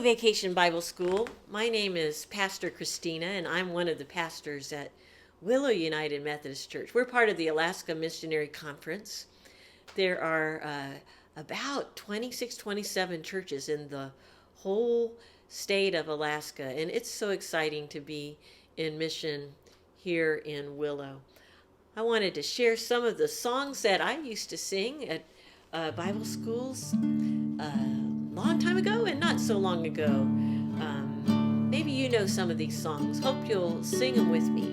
Vacation Bible School. My name is Pastor Christina, and I'm one of the pastors at Willow United Methodist Church. We're part of the Alaska Missionary Conference. There are about 26, 27 churches in the whole state of Alaska, and it's so exciting to be in mission here in Willow. I wanted to share some of the songs that I used to sing at Bible schools long time ago and not so long ago. Maybe you know some of these songs. Hope you'll sing them with me.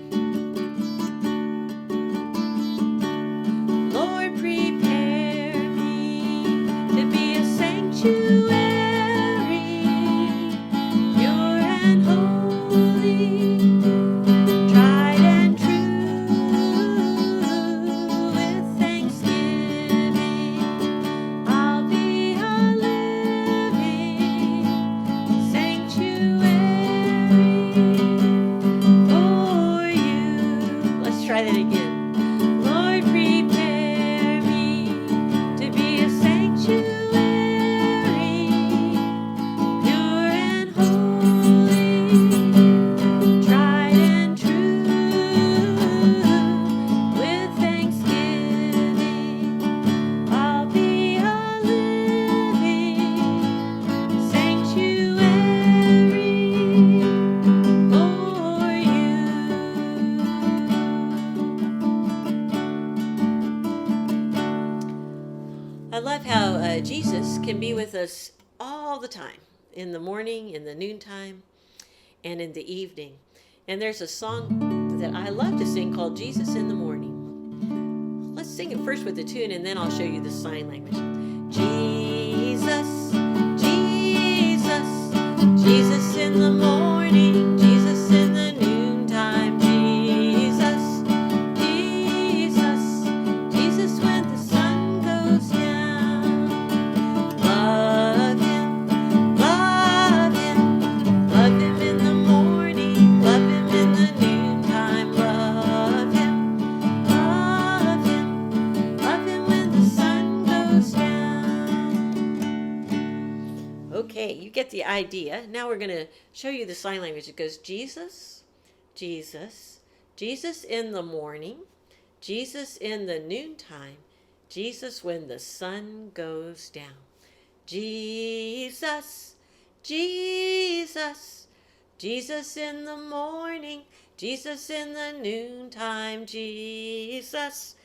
Lord, prepare me to be a sanctuary, pure and holy, tried and true. With thanksgiving, I'll be a living sanctuary for you. Let's try that again. Lord, prepare me to be a sanctuary, pure and holy, tried and true. With thanksgiving, I'll be a living sanctuary for you. I love how Jesus can be with us all the time, in the morning, in the noontime, and in the evening. And there's a song that I love to sing called Jesus in the Morning. Let's sing it first with the tune, and then I'll show you the sign language. Jesus, Jesus, Jesus in the morning, Jesus in the noontime, Jesus, Jesus, Jesus when the sun goes down. Love him, love him, love him in the morning, love him in the noontime, love him, love him, love him when the sun goes down. Okay, you get the idea. Now we're going to show you the sign language. It goes Jesus, Jesus, Jesus in the morning, Jesus in the noontime, Jesus when the sun goes down. Jesus, Jesus, Jesus in the morning, Jesus in the noontime, Jesus,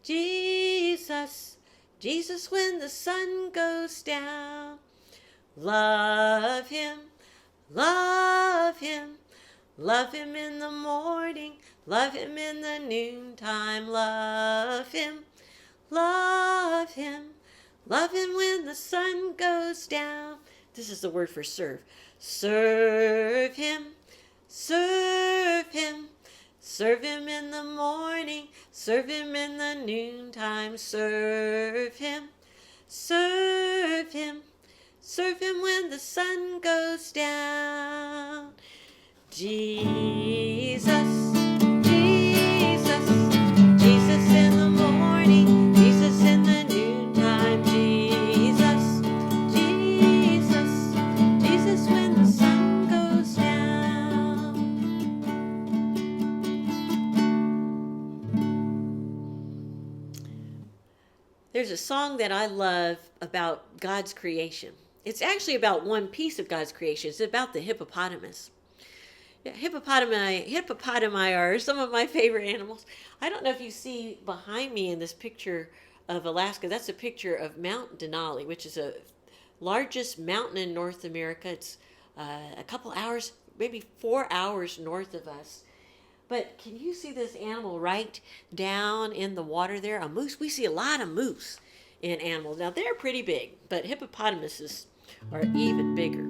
Jesus, Jesus when the sun goes down. Love him, love him, love him in the morning, love him in the noontime, love him, love him, love him when the sun goes down. This is the word for serve. Serve him, serve him, serve him in the morning, serve him in the noontime, serve him, serve him, serve him when the sun goes down. Jesus, Jesus, Jesus in the morning, Jesus in the noontime, Jesus, Jesus, Jesus when the sun goes down. There's a song that I love about God's creation. It's actually about one piece of God's creation. It's about the hippopotamus. Yeah, hippopotami are some of my favorite animals. I don't know if you see behind me in this picture of Alaska, that's a picture of Mount Denali, which is the largest mountain in North America. It's a couple hours, maybe 4 hours north of us. But can you see this animal right down in the water there? A moose. We see a lot of moose in animals. Now, they're pretty big, but hippopotamuses are even bigger.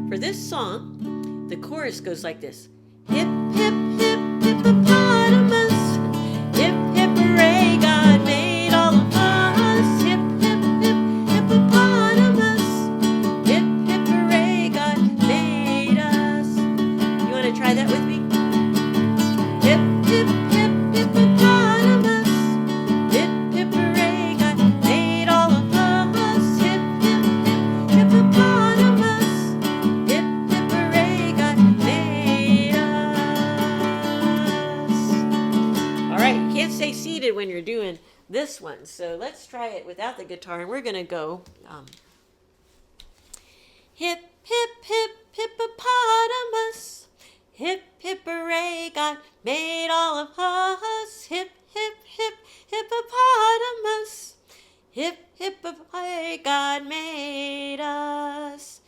For this song, the chorus goes like this. Hip, hip, hip, hippopotamus. Hip, hip, hooray, God made all of us. Hip, hip, hip, hippopotamus. Hip, hip, hooray, God made us. You want to try that with me? Hip, hip, hip, hippopotamus. Hip, hip, hooray, God made all of us. Hip, hip, hip, hippopotamus. this one. So let's try it without the guitar, and we're going to go hip, hip, hip, hippopotamus. Hip, hip, hooray, God made all of us. Hip, hip, hip, hippopotamus. Hip, hip, hooray, God made us.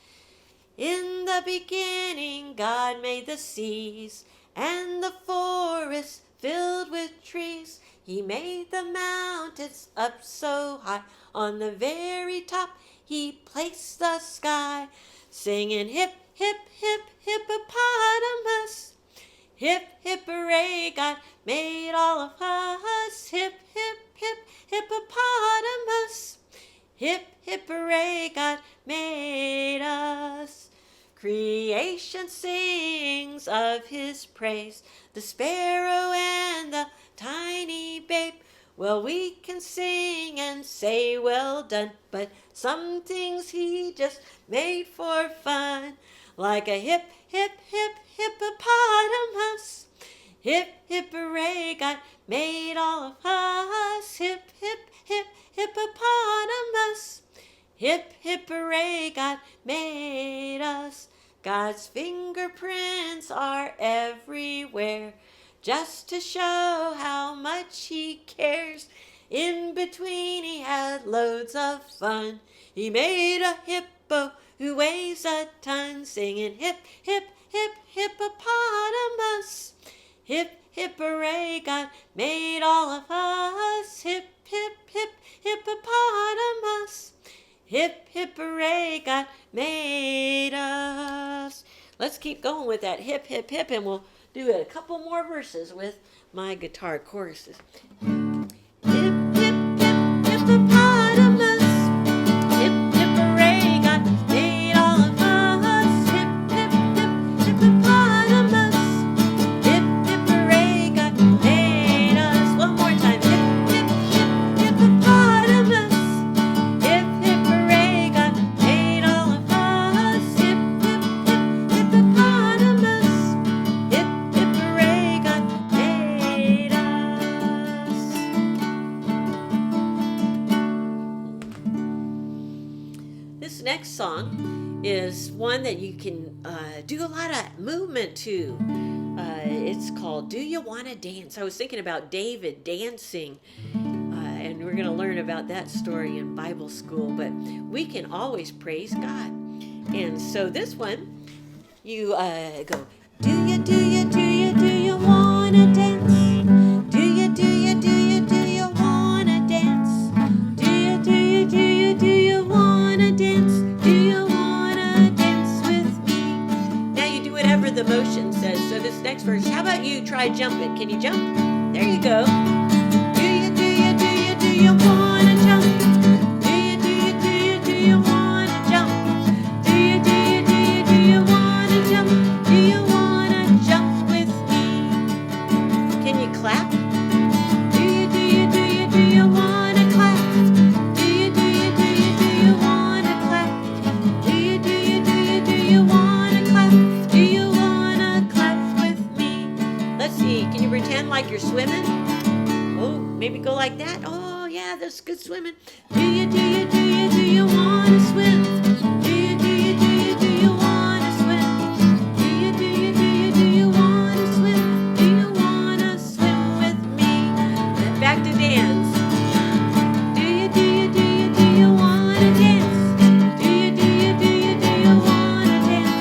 In the beginning, God made the seas and the forests filled with trees. He made the mountains up so high. On the very top, he placed the sky. Singing hip, hip, hip, hippopotamus. Hip, hip, hooray, God made all of us. Hip, hip, hip, hippopotamus. Hip, hip, hooray, God made us. Creation sings of his praise, the sparrow and the tiny babe. Well, we can sing and say well done, but some things he just made for fun. Like a hip, hip, hip, hippopotamus. Hip, hip, hooray, God made all of us. Hip, hip, hip, hippopotamus. Hip, hip, hooray, God made us. God's fingerprints are everywhere, just to show how much he cares. In between he had loads of fun. He made a hippo who weighs a ton, singing hip, hip, hip, hippopotamus. Hip, hip, hooray, God made all of us. Hip, hip, hip, hippopotamus. Hip, hip, hooray, God made us. Let's keep going with that hip, hip, hip, and we'll do a couple more verses with my guitar choruses. Hip, hip, hip, hippopotamus. Hip, hip, hooray, God made all of us. Hip, hip, hip, hippopotamus. Hip, hip, hooray, God made us. One more time. Hip, hip, hip, hippopotamus. Hip, hip, hooray, God made all of us. Hip, hip, hip, hippopotamus. Hip, hip, hooray, God made us. This next song is one that you can do a lot of movement to. It's called Do You Want to Dance? I was thinking about David dancing. And we're going to learn about that story in Bible school, but we can always praise God. And so this one, you go, do you want to dance? Do you want to dance? Do you want to dance? Do you want to dance with me? Now you do whatever the motion says. So this next verse, how about you try jumping? Can you jump? There you go. Do you wanna jump? Do you wanna jump? Do you wanna jump? Do you wanna jump with me? Can you clap? Do you wanna clap? Do you wanna clap? Do you wanna clap? Do you wanna clap with me? Let's see, can you pretend like you're swimming? Oh, maybe go like that. Oh, yeah, that's good swimming. Do you want to swim? Do you want to swim? Do you want to swim? Do you want to swim with me? Back to dance. Do you want to dance? Do you want to dance?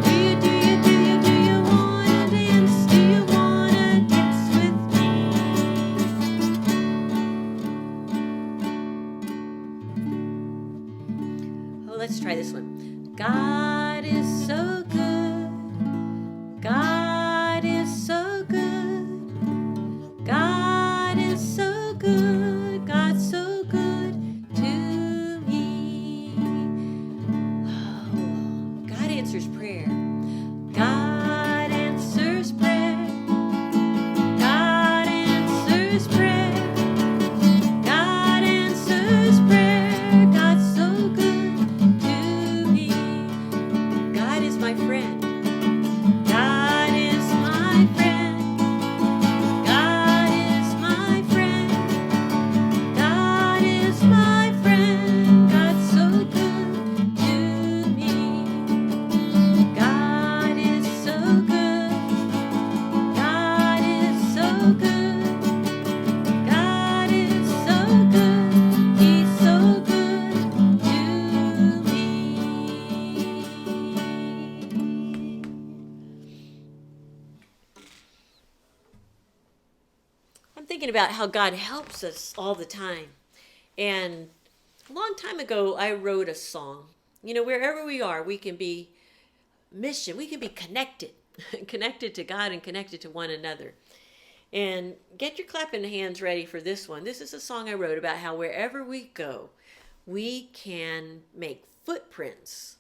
Do you want to dance? Do you want to dance with me? Let's try this one. God is so good. God is so good. God is so good. God's so good to me. Oh, God answers prayer. God answers prayer. God answers prayer. God answers prayer. God's so good to me. about how God helps us all the time. And a long time ago, I wrote a song. You know, wherever we are, we can be we can be connected, connected to God and connected to one another. And get your clapping hands ready for this one. This is a song I wrote about how wherever we go, we can make footprints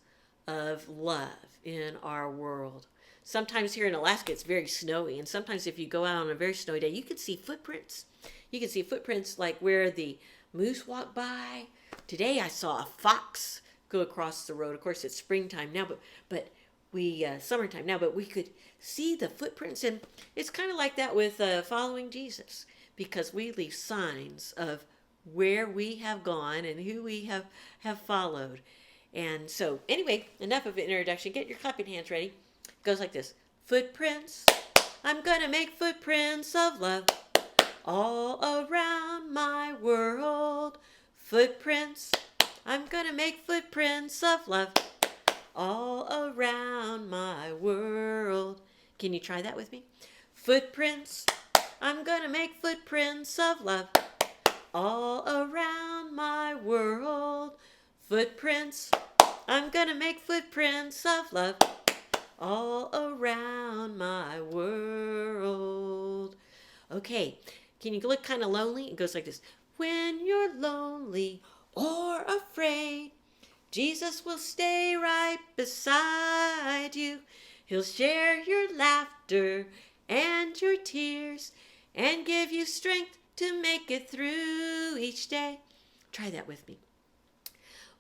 of love in our world. Sometimes here in Alaska, it's very snowy. And sometimes if you go out on a very snowy day, you can see footprints. You can see footprints like where the moose walk by. Today I saw a fox go across the road. Of course, it's springtime now, but we summertime now, but we could see the footprints. And it's kind of like that with following Jesus, because we leave signs of where we have gone and who we have followed. And so anyway, enough of an introduction. Get your clapping hands ready. It goes like this. Footprints, I'm gonna make footprints of love all around my world. Footprints, I'm gonna make footprints of love all around my world. Can you try that with me? Footprints, I'm gonna make footprints of love all around my world. Footprints, I'm gonna make footprints of love all around my world. Okay, can you look kind of lonely? It goes like this. When you're lonely or afraid, Jesus will stay right beside you. He'll share your laughter and your tears and give you strength to make it through each day. Try that with me.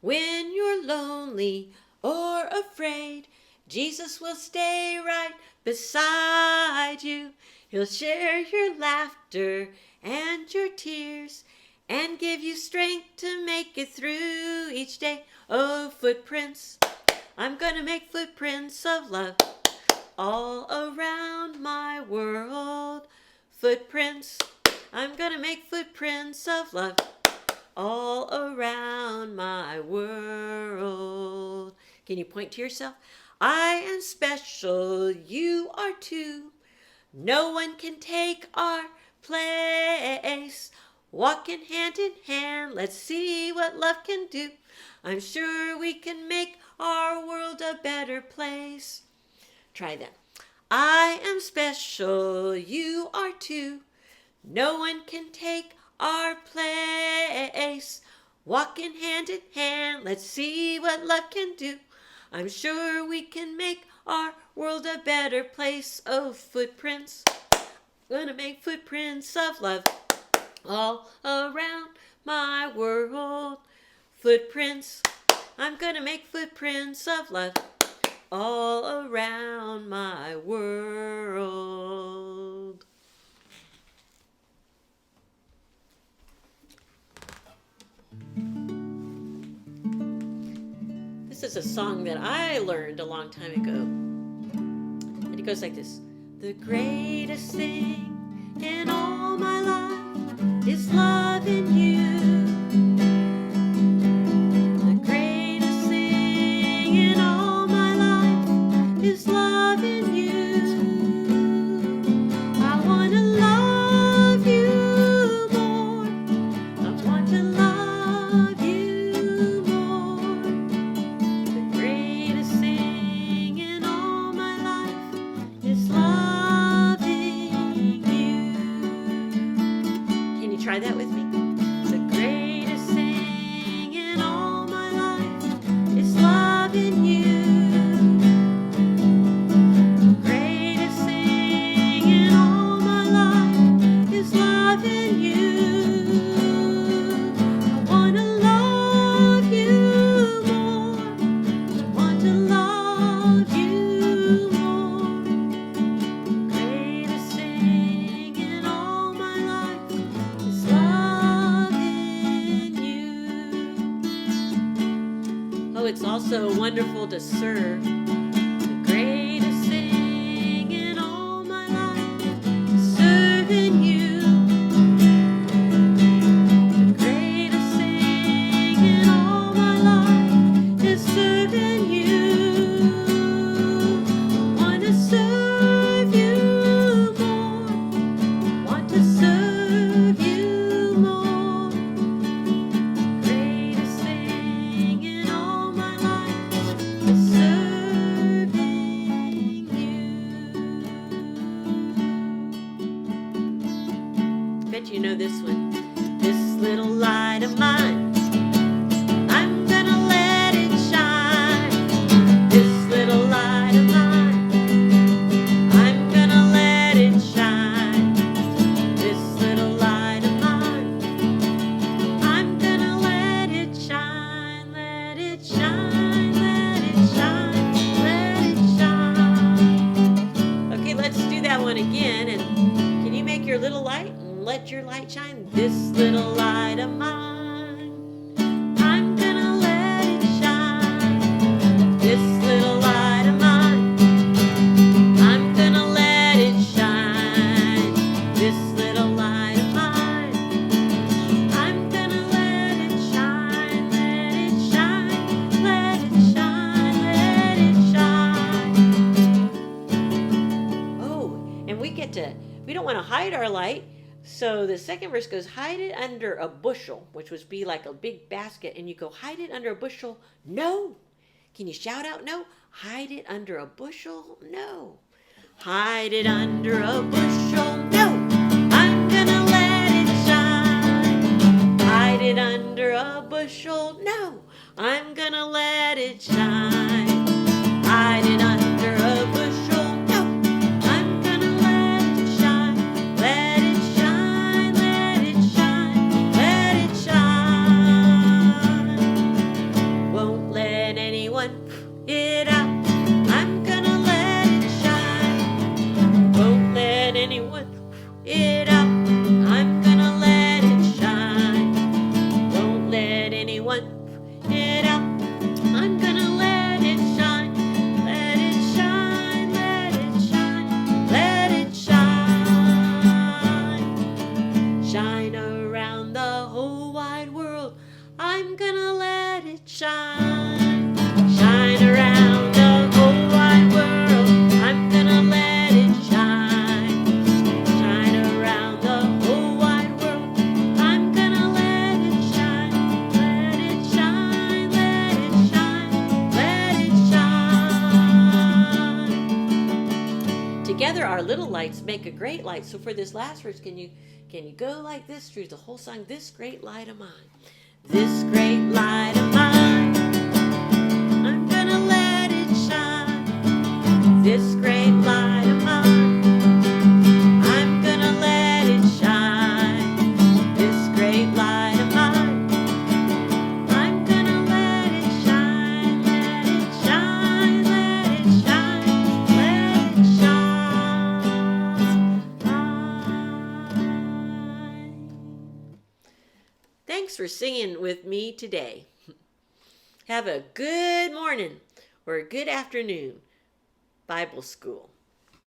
When you're lonely or afraid, Jesus will stay right beside you. He'll share your laughter and your tears and give you strength to make it through each day. Oh, footprints, I'm gonna make footprints of love all around my world. Footprints, I'm gonna make footprints of love all around my world. Can you point to yourself? I am special, you are too. No one can take our place. Walking hand in hand, let's see what love can do. I'm sure we can make our world a better place. Try that. I am special, you are too. No one can take our place. Walking hand in hand, let's see what love can do. I'm sure we can make our world a better place. Oh, footprints, gonna make footprints of love all around my world. Footprints, I'm gonna make footprints of love all around my world. This is a song that I learned a long time ago. And it goes like this. The greatest thing in all my life is loving you. The greatest thing in all my life is loving you. I want to love you more. I want to love you more. The greatest thing in all my life is loving you. Can you try that with me? The greatest thing in all my life is loving you. The greatest thing in all my life is loving you. I want to love you more. I want to love you more. The greatest thing in all my life is loving you. Oh, it's also wonderful to serve. The greatest thing in all my life is serving you. The greatest thing in all my life is serving you. I want to serve you more. I want to serve our light. So the second verse goes, hide it under a bushel, which would be like a big basket. And you go, hide it under a bushel? No. Can you shout out no? Hide it under a bushel? No. Hide it under a bushel? No. I'm gonna let it shine. Hide it under a bushel? No. I'm gonna let it shine. Hide it under a bushel? No. I'm gonna let it shine. Let it shine, let it shine, let it shine. Won't let anyone it out. I'm gonna let it shine. Won't let anyone it out. I'm gonna let it shine. Won't let anyone it out. I'm gonna let it shine. Let it shine, let it shine, let it shine. Shine around the whole wide world. I'm gonna let it shine. Shine around the whole wide world. I'm gonna let it shine. Shine around the whole wide world. I'm gonna let it shine. Let it shine, let it shine, let it shine. Together our little lights make a great light. So for this last verse, can you go like this through the whole song? This great light of mine. This great light of mine. I'm gonna let it shine. This great light of mine. I'm gonna let it shine. This great light of mine. I'm gonna let it shine. Let it shine, let it shine, let it shine. Thanks for singing with me today. Have a good morning or a good afternoon, Bible school.